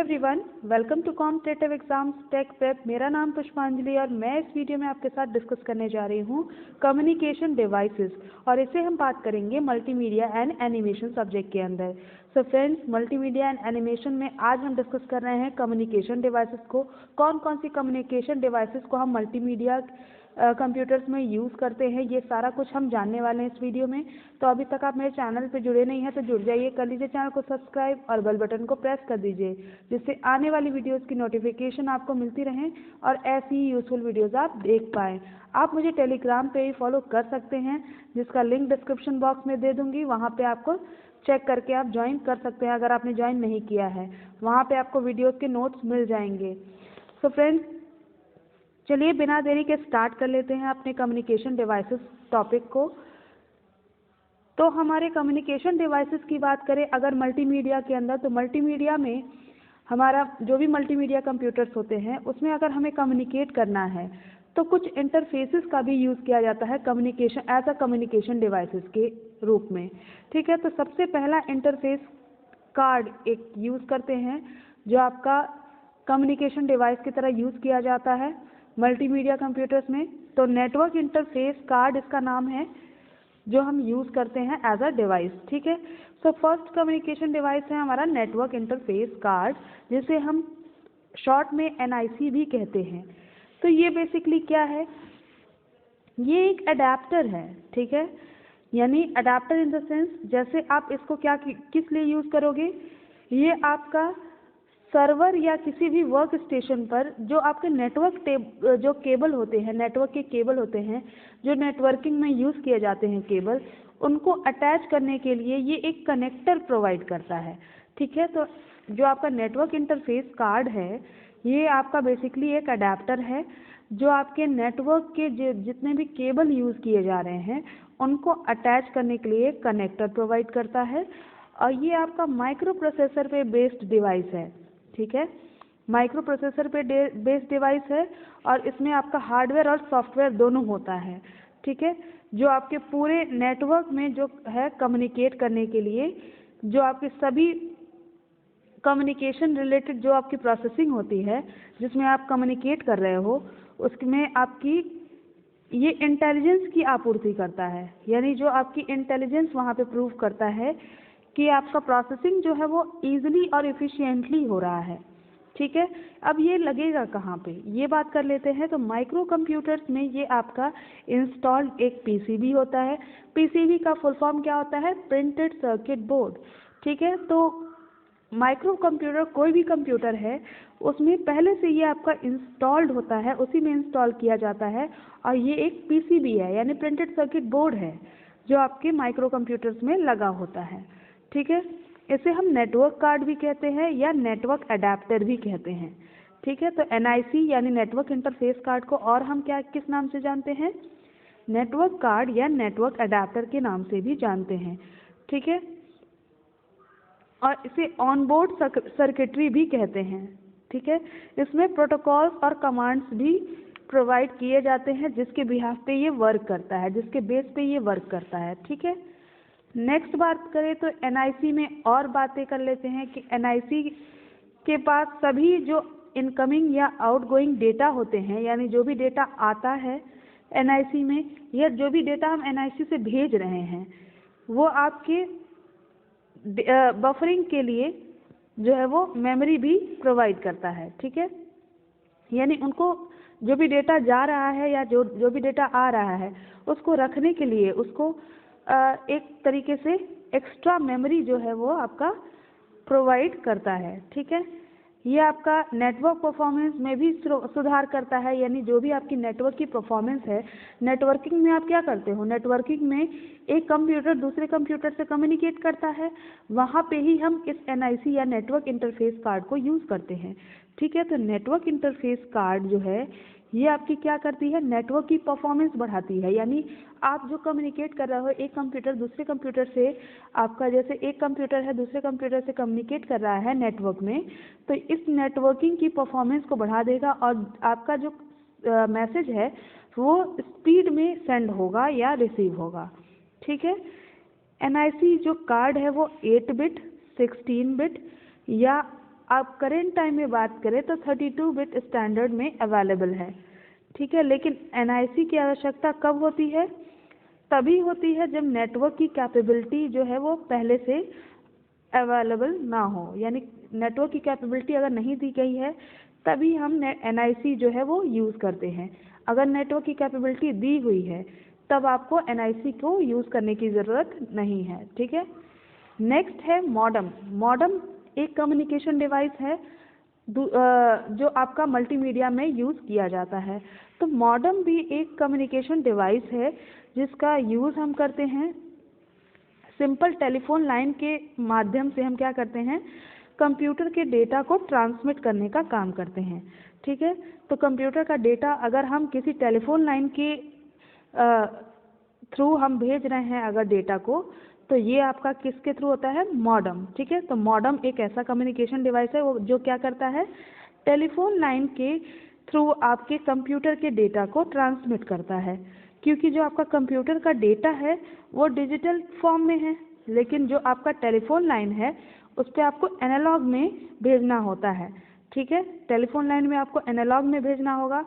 Everyone, welcome to competitive exams tech prep. मेरा नाम पुष्पांजलि और मैं इस वीडियो में आपके साथ डिस्कस करने जा रही हूँ कम्युनिकेशन डिवाइसेस, और इसे हम बात करेंगे मल्टीमीडिया एंड एनिमेशन सब्जेक्ट के अंदर। So friends, multimedia and animation में आज हम डिस्कस कर रहे हैं कम्युनिकेशन डिवाइसेस को। कौन कौन सी कम्युनिकेशन डिवाइसेस को हम मल्टीमीडिया कंप्यूटर्स में यूज़ करते हैं, ये सारा कुछ हम जानने वाले हैं इस वीडियो में। तो अभी तक आप मेरे चैनल पे जुड़े नहीं हैं तो जुड़ जाइए, कर लीजिए चैनल को सब्सक्राइब और बेल बटन को प्रेस कर दीजिए, जिससे आने वाली वीडियोस की नोटिफिकेशन आपको मिलती रहें और ऐसी ही यूजफुल वीडियोस आप देख पाएँ। आप मुझे टेलीग्राम पे ही फॉलो कर सकते हैं, जिसका लिंक डिस्क्रिप्शन बॉक्स में दे दूँगी। वहाँ पर आपको चेक करके आप ज्वाइन कर सकते हैं अगर आपने ज्वाइन नहीं किया है। वहाँ पर आपको वीडियोज़ के नोट्स मिल जाएंगे। सो फ्रेंड्स, चलिए बिना देरी के स्टार्ट कर लेते हैं अपने कम्युनिकेशन डिवाइसेस टॉपिक को। तो हमारे कम्युनिकेशन डिवाइसेस की बात करें अगर मल्टीमीडिया के अंदर, तो मल्टीमीडिया में हमारा जो भी मल्टीमीडिया कंप्यूटर्स होते हैं उसमें अगर हमें कम्युनिकेट करना है तो कुछ इंटरफेसेस का भी यूज़ किया जाता है communication as a communication devices के रूप में। ठीक है, तो सबसे पहला इंटरफेस कार्ड एक यूज़ करते हैं जो आपका कम्युनिकेशन डिवाइस की तरह यूज़ किया जाता है मल्टीमीडिया कंप्यूटर्स में। तो नेटवर्क इंटरफेस कार्ड इसका नाम है, जो हम यूज़ करते हैं एज अ डिवाइस। ठीक है, सो फर्स्ट कम्युनिकेशन डिवाइस है हमारा नेटवर्क इंटरफेस कार्ड, जिसे हम शॉर्ट में NIC भी कहते हैं। तो ये बेसिकली क्या है, ये एक अडेप्टर है। ठीक है, यानी अडेप्टर इन द सेंस, जैसे आप इसको क्या किस लिए यूज़ करोगे, ये आपका सर्वर या किसी भी वर्क स्टेशन पर जो आपके नेटवर्क जो केबल होते हैं, नेटवर्क के केबल होते हैं जो नेटवर्किंग में यूज़ किए जाते हैं केबल, उनको अटैच करने के लिए ये एक कनेक्टर प्रोवाइड करता है। ठीक है, तो जो आपका नेटवर्क इंटरफेस कार्ड है ये आपका बेसिकली एक अडेप्टर है जो आपके नेटवर्क के जितने भी केबल यूज़ किए जा रहे हैं उनको अटैच करने के लिए कनेक्टर प्रोवाइड करता है। और ये आपका माइक्रो प्रोसेसर पे बेस्ड डिवाइस है। ठीक है, माइक्रो प्रोसेसर पे बेस्ड डिवाइस है और इसमें आपका हार्डवेयर और सॉफ्टवेयर दोनों होता है। ठीक है, जो आपके पूरे नेटवर्क में जो है कम्युनिकेट करने के लिए, जो आपके सभी कम्युनिकेशन रिलेटेड जो आपकी प्रोसेसिंग होती है जिसमें आप कम्युनिकेट कर रहे हो, उसमें आपकी ये इंटेलिजेंस की आपूर्ति करता है। यानी जो आपकी इंटेलिजेंस वहाँ पे प्रूव करता है कि आपका प्रोसेसिंग जो है वो ईजिली और एफिशिएंटली हो रहा है। ठीक है, अब ये लगेगा कहाँ पे, ये बात कर लेते हैं। तो माइक्रो कंप्यूटर्स में ये आपका इंस्टॉल्ड एक PCB होता है। PCB का फुल फॉर्म क्या होता है, प्रिंटेड सर्किट बोर्ड। ठीक है, तो माइक्रो कंप्यूटर कोई भी कंप्यूटर है उसमें पहले से ये आपका इंस्टॉल्ड होता है, उसी में इंस्टॉल किया जाता है, और ये एक PCB है यानी प्रिंटेड सर्किट बोर्ड है जो आपके माइक्रो कंप्यूटर्स में लगा होता है। ठीक है, इसे हम नेटवर्क कार्ड भी कहते हैं या नेटवर्क अडेप्टर भी कहते हैं। ठीक है, तो NIC यानी नेटवर्क इंटरफेस कार्ड को और हम क्या किस नाम से जानते हैं, नेटवर्क कार्ड या नेटवर्क अडेप्टर के नाम से भी जानते हैं। ठीक है, और इसे ऑनबोर्ड सर्किटरी भी कहते हैं। ठीक है, इसमें प्रोटोकॉल्स और कमांड्स भी प्रोवाइड किए जाते हैं जिसके बिहाफ पे ये वर्क करता है, जिसके बेस पे ये वर्क करता है। ठीक है, नेक्स्ट बात करें तो NIC में और बातें कर लेते हैं कि NIC के पास सभी जो इनकमिंग या आउटगोइंग डेटा होते हैं, यानी जो भी डेटा आता है NIC में या जो भी डेटा हम NIC से भेज रहे हैं, वो आपके बफरिंग के लिए जो है वो मेमोरी भी प्रोवाइड करता है। ठीक है, यानी उनको जो भी डेटा जा रहा है या जो भी डेटा आ रहा है उसको रखने के लिए उसको एक तरीके से एक्स्ट्रा मेमोरी जो है वो आपका प्रोवाइड करता है। ठीक है, ये आपका नेटवर्क परफॉर्मेंस में भी सुधार करता है। यानी जो भी आपकी नेटवर्क की परफॉर्मेंस है, नेटवर्किंग में आप क्या करते हो, नेटवर्किंग में एक कंप्यूटर दूसरे कंप्यूटर से कम्युनिकेट करता है, वहाँ पे ही हम इस NIC या नेटवर्क इंटरफेस कार्ड को यूज़ करते हैं। ठीक है, तो नेटवर्क इंटरफेस कार्ड जो है ये आपकी क्या करती है, नेटवर्क की परफॉर्मेंस बढ़ाती है। यानी आप जो कम्युनिकेट कर रहे हो एक कंप्यूटर दूसरे कंप्यूटर से, आपका जैसे एक कंप्यूटर है दूसरे कंप्यूटर से कम्युनिकेट कर रहा है नेटवर्क में, तो इस नेटवर्किंग की परफॉर्मेंस को बढ़ा देगा और आपका जो मैसेज है वो स्पीड में सेंड होगा या रिसीव होगा। ठीक है, NIC जो कार्ड है वो 8 बिट, 16 बिट या आप करेंट टाइम में बात करें तो 32 बिट स्टैंडर्ड में अवेलेबल है, ठीक है। लेकिन NIC की आवश्यकता कब होती है? तभी होती है जब नेटवर्क की कैपेबिलिटी जो है वो पहले से अवेलेबल ना हो, यानी नेटवर्क की कैपेबिलिटी अगर नहीं दी गई है तभी हम NIC जो है वो यूज़ करते हैं। अगर नेटवर्क की कैपेबिलिटी दी हुई है तब आपको NIC को यूज़ करने की ज़रूरत नहीं है, ठीक है। नेक्स्ट है मॉडम। मॉडम एक कम्युनिकेशन डिवाइस है जो आपका मल्टीमीडिया में यूज़ किया जाता है। तो मॉडम भी एक कम्युनिकेशन डिवाइस है जिसका यूज़ हम करते हैं सिंपल टेलीफोन लाइन के माध्यम से। हम क्या करते हैं, कंप्यूटर के डेटा को ट्रांसमिट करने का काम करते हैं, ठीक है। तो कंप्यूटर का डेटा अगर हम किसी टेलीफोन लाइन के थ्रू हम भेज रहे हैं अगर डेटा को, तो ये आपका किसके थ्रू होता है? मॉडम, ठीक है। तो मॉडम एक ऐसा कम्युनिकेशन डिवाइस है वो जो क्या करता है, टेलीफोन लाइन के थ्रू आपके कंप्यूटर के डेटा को ट्रांसमिट करता है। क्योंकि जो आपका कंप्यूटर का डेटा है वो डिजिटल फॉर्म में है, लेकिन जो आपका टेलीफोन लाइन है उस पर आपको एनालॉग में भेजना होता है, ठीक है। टेलीफोन लाइन में आपको एनालॉग में भेजना होगा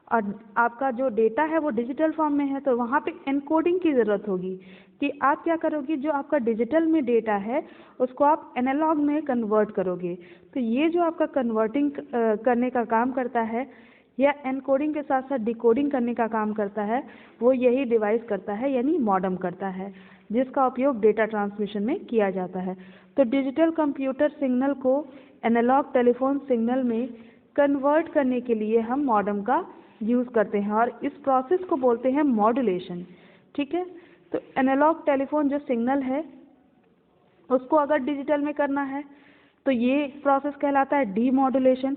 और आपका जो डेटा है वो डिजिटल फॉर्म में है, तो वहाँ पे एनकोडिंग की ज़रूरत होगी कि आप क्या करोगे, जो आपका डिजिटल में डेटा है उसको आप एनालॉग में कन्वर्ट करोगे। तो ये जो आपका कन्वर्टिंग करने का काम करता है या एनकोडिंग के साथ साथ डिकोडिंग करने का काम करता है, वो यही डिवाइस करता है, यानी मॉडम करता है, जिसका उपयोग डेटा ट्रांसमिशन में किया जाता है। तो डिजिटल कंप्यूटर सिग्नल को एनालॉग टेलीफोन सिग्नल में कन्वर्ट करने के लिए हम मॉडम का यूज़ करते हैं और इस प्रोसेस को बोलते हैं मॉड्यूलेशन, ठीक है। तो एनालॉग टेलीफोन जो सिग्नल है उसको अगर डिजिटल में करना है तो ये प्रोसेस कहलाता है डीमॉड्यूलेशन।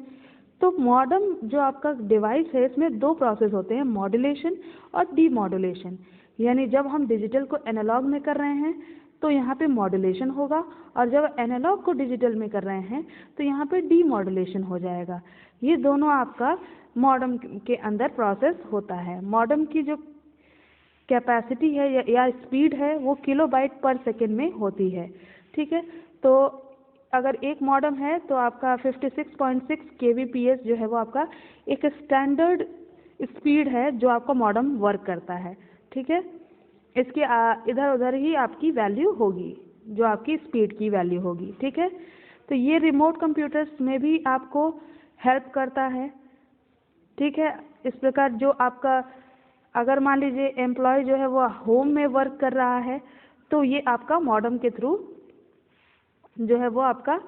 तो मॉडम जो आपका डिवाइस है इसमें दो प्रोसेस होते हैं, मॉड्यूलेशन और डीमॉड्यूलेशन। यानी जब हम डिजिटल को एनालॉग में कर रहे हैं तो यहाँ पे मॉड्यूलेशन होगा और जब एनालॉग को डिजिटल में कर रहे हैं तो यहाँ पे डीमॉड्यूलेशन हो जाएगा। ये दोनों आपका मॉडम के अंदर प्रोसेस होता है। मॉडम की जो कैपेसिटी है या स्पीड है वो किलोबाइट पर सेकेंड में होती है, ठीक है। तो अगर एक मॉडम है तो आपका 56.6 kbps जो है वो आपका एक स्टैंडर्ड स्पीड है जो आपका मॉडम वर्क करता है, ठीक है। इसकी इधर उधर ही आपकी वैल्यू होगी जो आपकी स्पीड की वैल्यू होगी, ठीक है। तो ये रिमोट कंप्यूटर्स में भी आपको हेल्प करता है, ठीक है। इस प्रकार जो आपका अगर मान लीजिए एम्प्लॉय जो है वो होम में वर्क कर रहा है तो ये आपका मॉडम के थ्रू जो है वो आपका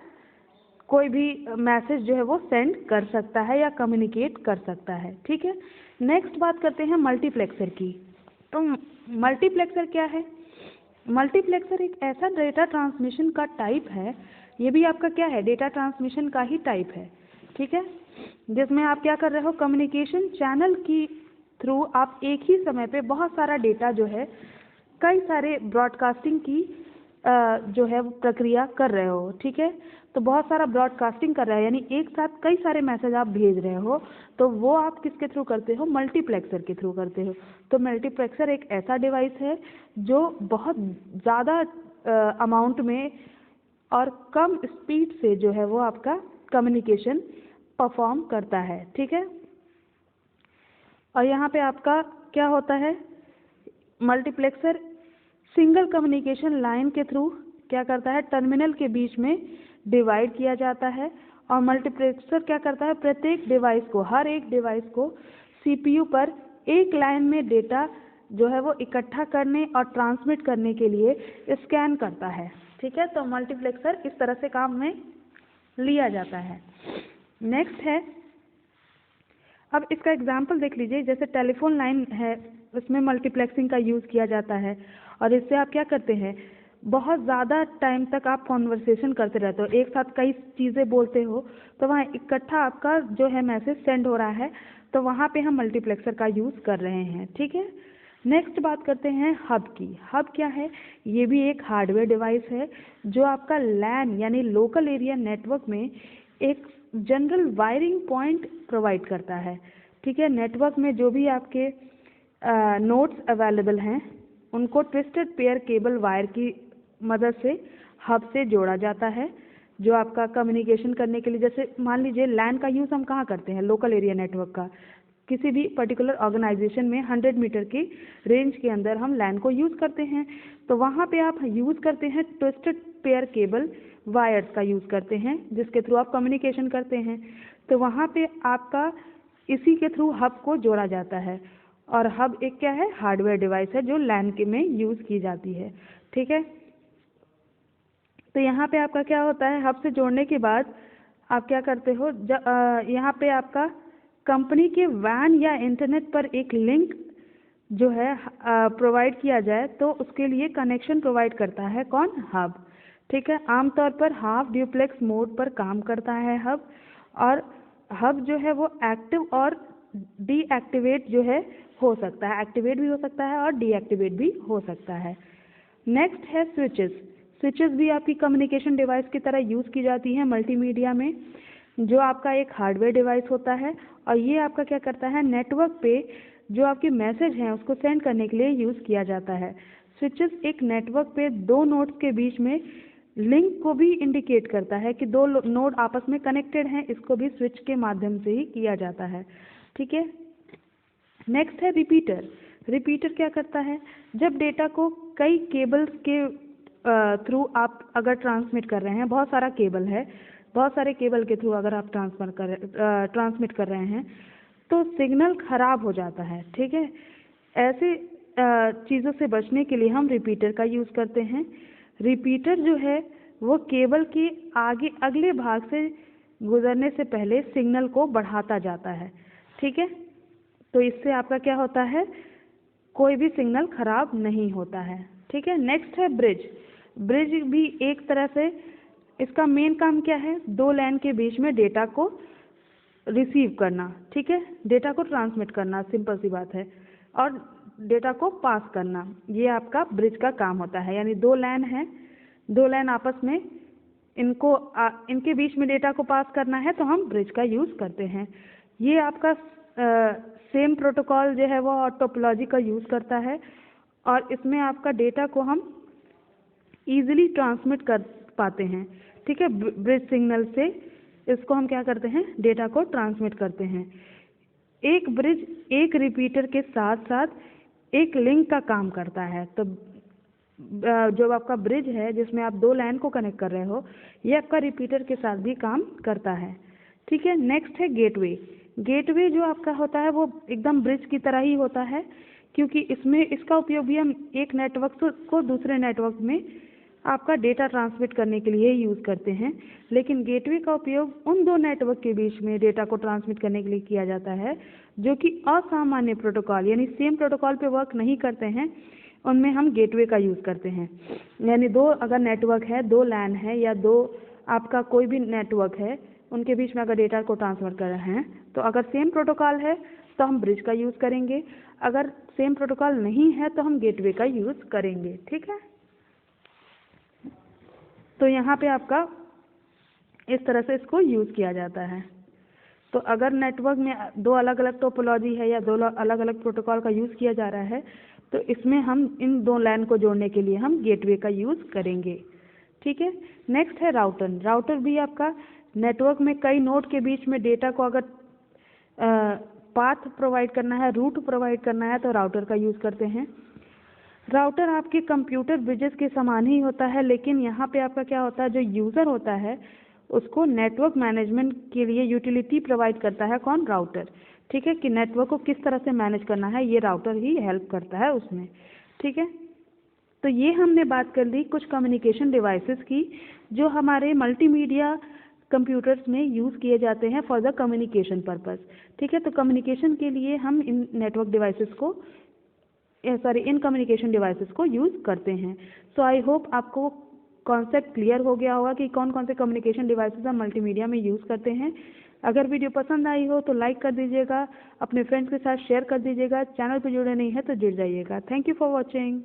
कोई भी मैसेज जो है वो सेंड कर सकता है या कम्युनिकेट कर सकता है, ठीक है। नेक्स्ट बात करते हैं मल्टीप्लेक्सर की। तो मल्टीप्लेक्सर क्या है? मल्टीप्लेक्सर एक ऐसा डेटा ट्रांसमिशन का टाइप है, ये भी आपका क्या है, डेटा ट्रांसमिशन का ही टाइप है, ठीक है। जिसमें आप क्या कर रहे हो, कम्युनिकेशन चैनल की थ्रू आप एक ही समय पे बहुत सारा डेटा जो है कई सारे ब्रॉडकास्टिंग की जो है वो प्रक्रिया कर रहे हो, ठीक है। तो बहुत सारा ब्रॉडकास्टिंग कर रहा है यानी एक साथ कई सारे मैसेज आप भेज रहे हो, तो वो आप किसके थ्रू करते हो, मल्टीप्लेक्सर के थ्रू करते हो। तो मल्टीप्लेक्सर एक ऐसा डिवाइस है जो बहुत ज़्यादा अमाउंट में और कम स्पीड से जो है वो आपका कम्युनिकेशन परफॉर्म करता है, ठीक है। और यहाँ पे आपका क्या होता है, मल्टीप्लेक्सर सिंगल कम्युनिकेशन लाइन के थ्रू क्या करता है, टर्मिनल के बीच में डिवाइड किया जाता है। और मल्टीप्लेक्सर क्या करता है, प्रत्येक डिवाइस को, हर एक डिवाइस को सीपीयू पर एक लाइन में डेटा जो है वो इकट्ठा करने और ट्रांसमिट करने के लिए स्कैन करता है, ठीक है। तो मल्टीप्लेक्सर इस तरह से काम में लिया जाता है। नेक्स्ट है, अब इसका एग्जाम्पल देख लीजिए, जैसे टेलीफोन लाइन है उसमें मल्टीप्लेक्सिंग का यूज़ किया जाता है और इससे आप क्या करते हैं, बहुत ज़्यादा टाइम तक आप कॉन्वर्सेशन करते रहते हो, एक साथ कई चीज़ें बोलते हो, तो वहाँ इकट्ठा आपका जो है मैसेज सेंड हो रहा है, तो वहाँ पे हम मल्टीप्लेक्सर का यूज़ कर रहे हैं, ठीक है। नेक्स्ट बात करते हैं हब की। हब क्या है, ये भी एक हार्डवेयर डिवाइस है जो आपका लैन यानी लोकल एरिया नेटवर्क में एक जनरल वायरिंग पॉइंट प्रोवाइड करता है, ठीक है। नेटवर्क में जो भी आपके नोड्स अवेलेबल हैं उनको ट्विस्टेड पेयर केबल वायर की मदद से हब से जोड़ा जाता है, जो आपका कम्युनिकेशन करने के लिए, जैसे मान लीजिए लैन का यूज़ हम कहाँ करते हैं, लोकल एरिया नेटवर्क का, किसी भी पर्टिकुलर ऑर्गेनाइजेशन में 100 मीटर की रेंज के अंदर हम लैन को यूज़ करते हैं। तो वहाँ पे आप यूज़ करते हैं ट्विस्टेड पेयर केबल वायर्स का यूज़ करते हैं, जिसके थ्रू आप कम्युनिकेशन करते हैं। तो वहाँ पे आपका इसी के थ्रू हब को जोड़ा जाता है, और हब एक क्या है, हार्डवेयर डिवाइस है जो लैन के में यूज़ की जाती है। ठीक है, तो यहाँ पे आपका क्या होता है, हब से जोड़ने के बाद आप क्या करते हो, यहाँ पे आपका कंपनी के वैन या इंटरनेट पर एक लिंक जो है प्रोवाइड किया जाए, तो उसके लिए कनेक्शन प्रोवाइड करता है कौन, हब। ठीक है, आमतौर पर हाफ ड्यूप्लेक्स मोड पर काम करता है हब, और हब जो है वो एक्टिव और डीएक्टिवेट जो है हो सकता है, एक्टिवेट भी हो सकता है और डीएक्टिवेट भी हो सकता है। नेक्स्ट है स्विचेस। स्विचेस भी आपकी कम्युनिकेशन डिवाइस की तरह यूज़ की जाती हैं मल्टीमीडिया में, जो आपका एक हार्डवेयर डिवाइस होता है, और ये आपका क्या करता है, नेटवर्क पे जो आपके मैसेज हैं उसको सेंड करने के लिए यूज़ किया जाता है। स्विचेस एक नेटवर्क पे दो नोड्स के बीच में लिंक को भी इंडिकेट करता है कि दो नोड आपस में कनेक्टेड हैं, इसको भी स्विच के माध्यम से ही किया जाता है। ठीक है, नेक्स्ट है रिपीटर। रिपीटर क्या करता है, जब डेटा को कई केबल्स के थ्रू आप अगर ट्रांसमिट कर रहे हैं, बहुत सारा केबल है, बहुत सारे केबल के थ्रू अगर आप ट्रांसमिट कर रहे हैं, तो सिग्नल खराब हो जाता है। ठीक है, ऐसे चीज़ों से बचने के लिए हम रिपीटर का यूज़ करते हैं। रिपीटर जो है वो केबल के आगे अगले भाग से गुजरने से पहले सिग्नल को बढ़ाता जाता है। ठीक है, तो इससे आपका क्या होता है, कोई भी सिग्नल खराब नहीं होता है। ठीक है, नेक्स्ट है ब्रिज। ब्रिज भी एक तरह से, इसका मेन काम क्या है, दो लैन के बीच में डेटा को रिसीव करना। ठीक है, डेटा को ट्रांसमिट करना, सिंपल सी बात है, और डेटा को पास करना, ये आपका ब्रिज का काम होता है। यानी दो लैन है, दो लैन आपस में इनके बीच में डेटा को पास करना है, तो हम ब्रिज का यूज़ करते हैं। ये आपका सेम प्रोटोकॉल जो है वो टोपोलॉजी का यूज़ करता है, और इसमें आपका डेटा को हम ईजिली ट्रांसमिट कर पाते हैं। ठीक है, ब्रिज सिग्नल से इसको हम क्या करते हैं, डेटा को ट्रांसमिट करते हैं। एक ब्रिज एक रिपीटर के साथ साथ एक लिंक का काम करता है। तो जो आपका ब्रिज है जिसमें आप दो लाइन को कनेक्ट कर रहे हो, ये आपका रिपीटर के साथ भी काम करता है। ठीक है, नेक्स्ट है गेटवे। गेटवे जो आपका होता है वो एकदम ब्रिज की तरह ही होता है, क्योंकि इसमें इसका उपयोग भी हम एक नेटवर्क को दूसरे नेटवर्क में आपका डेटा ट्रांसमिट करने के लिए यूज़ करते हैं। लेकिन गेटवे का उपयोग उन दो नेटवर्क के बीच में डेटा को ट्रांसमिट करने के लिए किया जाता है जो कि असामान्य प्रोटोकॉल यानी सेम प्रोटोकॉल पे वर्क नहीं करते हैं, उनमें हम गेटवे का यूज़ करते हैं। यानी दो अगर नेटवर्क है, दो लैन है, या दो आपका कोई भी नेटवर्क है, उनके बीच में अगर डेटा को ट्रांसफर कर रहे हैं, तो अगर सेम प्रोटोकॉल है तो हम ब्रिज का यूज़ करेंगे, अगर सेम प्रोटोकॉल नहीं है तो हम गेटवे का यूज़ करेंगे। ठीक है, तो यहाँ पे आपका इस तरह से इसको यूज़ किया जाता है। तो अगर नेटवर्क में दो अलग अलग टोपोलॉजी है या दो अलग अलग प्रोटोकॉल का यूज़ किया जा रहा है, तो इसमें हम इन दो लाइन को जोड़ने के लिए हम गेटवे का यूज़ करेंगे। ठीक है, नेक्स्ट है राउटर। राउटर भी आपका नेटवर्क में कई नोड के बीच में डेटा को अगर पाथ प्रोवाइड करना है, रूट प्रोवाइड करना है, तो राउटर का यूज़ करते हैं। राउटर आपके कंप्यूटर ब्रिजेस के समान ही होता है, लेकिन यहाँ पे आपका क्या होता है, जो यूज़र होता है उसको नेटवर्क मैनेजमेंट के लिए यूटिलिटी प्रोवाइड करता है कौन, राउटर। ठीक है, कि नेटवर्क को किस तरह से मैनेज करना है, ये राउटर ही हेल्प करता है उसमें। ठीक है, तो ये हमने बात कर ली कुछ कम्युनिकेशन डिवाइसेस की जो हमारे मल्टीमीडिया कंप्यूटर्स में यूज़ किए जाते हैं फॉर द कम्युनिकेशन पर्पस। ठीक है, तो कम्युनिकेशन के लिए हम इन नेटवर्क डिवाइसेस को इन कम्युनिकेशन डिवाइसेस को यूज़ करते हैं। सो आई होप आपको कॉन्सेप्ट क्लियर हो गया होगा कि कौन कौन से कम्युनिकेशन डिवाइसेस हम मल्टीमीडिया में यूज़ करते हैं। अगर वीडियो पसंद आई हो तो लाइक कर दीजिएगा, अपने फ्रेंड्स के साथ शेयर कर दीजिएगा, चैनल पर जुड़े नहीं हैं तो जुड़ जाइएगा। Thank you for watching.